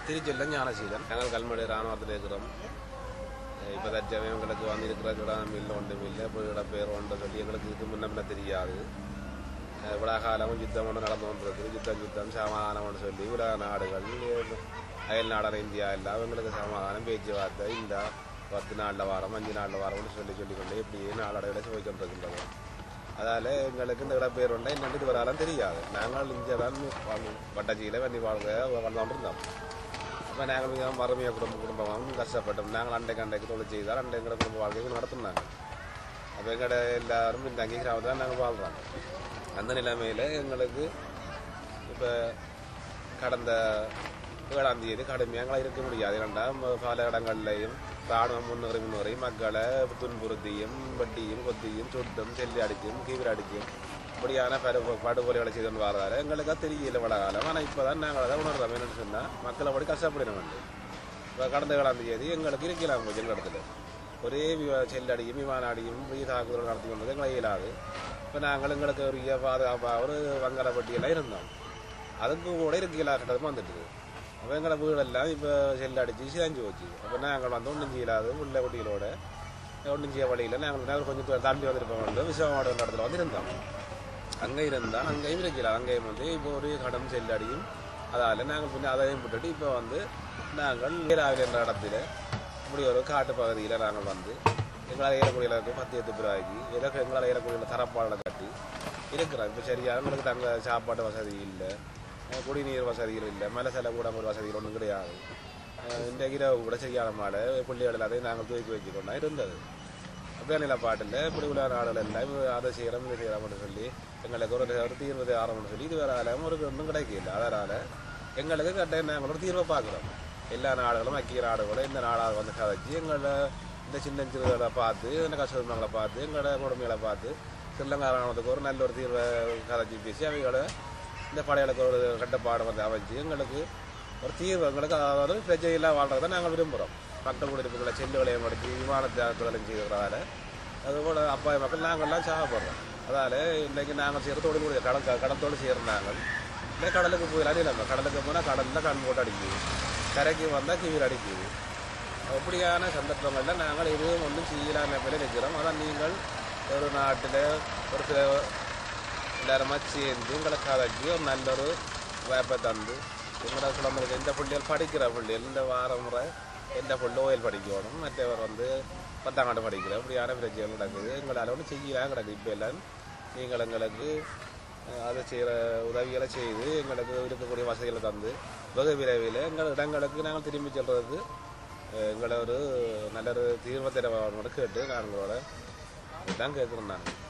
திருச்செல்ல ஞானசீலன். நாங்கள் கல்மடி ராணுவத்தில் இருக்கிறோம். இப்போ தற்சமயம் எங்களுக்கு வந்திருக்கிற இடம் இல்லை, ஒன்றும் இல்லை. இப்போ இடப்பெயர் ஒன்று சொல்லி எங்களுக்கு இது முன்ன தெரியாது. இவ்வளோ காலமும் யுத்தம் ஒன்று நடந்து கொண்டிருக்கு. யுத்தம் சமாதானம்னு சொல்லி உலக நாடுகள், அயல் நாடான இந்தியா எல்லாம் எங்களுக்கு சமாதானம் பேச்சுவார்த்தை இந்த 10 நாளில் வாரம் 5 நாளில் வாரம்னு சொல்லிக்கொண்டு இப்படியே நாளடைவில் சுவை கொண்டிருக்கின்றது. அதால் எங்களுக்கு இந்த இடப்பெயர் ஒன்றை என்னென்னு இதுவராலும் தெரியாது. நாங்கள் இங்கே தான் வட்டச்சியில் வண்டி வாழ்ந்துருந்தோம். அப்போ நாங்கள் மிக வறுமையை குடும்பமாகவும் கஷ்டப்பட்டோம். நாங்கள் அண்டைக்கு தொழில் செய்தால் அண்டைங்கிற குடும்ப வாழ்க்கையை நடத்தினாங்க. அப்போ எங்களோட எல்லாரும் இந்த அங்கே கிராமத்தில் தான் நாங்கள் வாழ்கிறோம். அந்த நிலைமையில் எங்களுக்கு இப்போ கடந்த 7ஆம் தேதி கடுமையாக இருக்க முடியாது. ஏனென்றால் பல இடங்கள்லையும் ராணுவம் முன்னேறி மக்களை துன்புறுத்தியும் வட்டியும் கொத்தியும் சுட்டும் செல்லி அடிச்சும் கீவிர அடிச்சும் இப்படியான படுகொலைகளை செய்து கொண்டு வர்றாரு. எங்களுக்கு தெரியல இவ்வளோ காலம். ஆனால் இப்போ தான் நாங்கள் அதை உணர்றோம். என்னென்னு சொன்னால் மக்களை அப்படி கஷ்டப்படணும் வந்து. இப்போ கடந்த 7ஆம் தேதி எங்களுக்கு இருக்கலாம் போச்சு எங்கள் இடத்துல ஒரே செல்லடியும் விமான அடியும் தாக்குதல் நடத்தி கொண்டது எங்களை இயலாது. இப்போ நாங்கள் எங்களுக்கு ஒரு பாதுகாப்பாக ஒரு வங்கர பட்டியெல்லாம் இருந்தோம். அதுக்கு கூட இருக்கலாம் கட்டமாக வந்துட்டு. அப்போ எங்களை வீடெல்லாம் இப்போ செல்லடிச்சு சிதஞ்சு போச்சு. அப்போ நாங்கள் வந்து ஒன்றும் செய்யலாது உள்ள குட்டிகளோட ஒன்றும் செய்ய வழியில் நாங்கள் கொஞ்சம் தாண்டி வந்திருப்போம். விசவமாட இடத்துல வந்து இருந்தோம். அங்கே இருந்தால் அங்கேயும் இருக்கலாம். அங்கேயும் வந்து இப்போ ஒரு கடன் செல்லடியும் அதால் நாங்கள் கொஞ்சம் அதையும் விட்டுட்டு இப்போ வந்து நாங்கள் நீராவில் என்ற இடத்துல இப்படி ஒரு காட்டு பகுதியில் நாங்கள் வந்து எங்களால் ஏறக்கூடியளவுக்கு 10 ரூபாய்க்கு எங்களால் ஏறக்கூடிய தரப்பாடலை கட்டி இருக்கிறோம். இப்போ சரியாக எங்களுக்கு அங்கே சாப்பாட்டு வசதி இல்லை, குடிநீர் வசதிகள் இல்லை, மலை செல்ல கூட ஒரு வசதிகள் ஒன்றும் கிடையாது. இந்த இரவு கூட சரியான மாலை பிள்ளைகள் எல்லாத்தையும் நாங்கள் தூக்கி வச்சுக்கொண்டா இருந்தது. அப்படியே நிலப்பாட்டில் இப்படி உள்ள நாடுகள் எல்லாம் அதை செய்கிறோம் இதை செய்கிறோம்னு சொல்லி எங்களுக்கு ஒரு தீர்வு ஆரம்பம்னு சொல்லி இது வேறு ஒரு ஒன்றும் கிடைக்கல. அதனால் எங்களுக்கு கட்டாயம் நாங்கள் ஒரு தீர்வை பார்க்குறோம். எல்லா நாடுகளும் ஐக்கிய நாடுகளும் இந்த நாடாக வந்து கதைச்சி எங்களை இந்த சின்ன சிறுகளை பார்த்து இந்த கஷ்டங்களை பார்த்து எங்களோட கொடுமைகளை பார்த்து ஸ்ரீலங்கா ராணுவத்துக்கு ஒரு நல்ல ஒரு தீர்வை கதைச்சி பேசி அவைகளை இந்த படைகளுக்கு ஒரு கட்டுப்பாடு வந்து அமைச்சு எங்களுக்கு ஒரு தீர்வு எங்களுக்கு அதாவது பிரச்சனையெல்லாம் வாழ்றதை நாங்கள் விரும்புகிறோம். மக்கள் குடியிருப்புகளை செல்லு விளையம் எடுத்து விமானத்தாக்குதலும் செய்கிறதால அதுபோல் அப்பாவி மக்கள் நாங்கள்லாம் சாகப்படுறோம். அதால் இன்றைக்கி நாங்கள் செய்கிற தொழில் கடத்தோடு செய்கிற நாங்கள் இல்லை கடலுக்கு போயிடலாம். இல்லை கடலுக்கு போனால் கடலில் கண் போட்டு அடிக்குது, கரைக்கு வந்தால் கீழ் அடிக்குது. அப்படியான சந்தர்ப்பங்களில் நாங்கள் எதுவும் ஒன்றும் செய்யலாமே போல நிற்கிறோம். அதான் நீங்கள் ஒரு நாட்டில் ஒரு எல்லாருமா சேர்ந்து உங்களை கதைச்சி ஒரு நல்ல ஒரு வேப்பை தந்து எங்களோட குழந்தைகளுக்கு எந்த பிள்ளைகள் படிக்கிற பிள்ளைகள் இந்த வாரம் முறை எந்த பிள்ளை ஓயில் படிக்கணும், மற்றவர் வந்து 10ஆம் ஆண்டு படிக்கிற இப்படியான பிரச்சனைகள் நடக்குது. எங்களால் ஒன்றும் செய்யலாம் கிடக்குது. இப்போ எல்லாம் நீங்கள் எங்களுக்கு அதை செய்கிற உதவிகளை செய்து எங்களுக்கு இருக்கக்கூடிய வசதிகளை தந்து வெகு விரைவில் எங்கள் இடங்களுக்கு நாங்கள் திரும்பி செல்றதுக்கு எங்களை ஒரு நல்ல ஒரு தீர்வை தர கேட்டு நாங்களோட தான் கேட்குறோம். நாங்கள்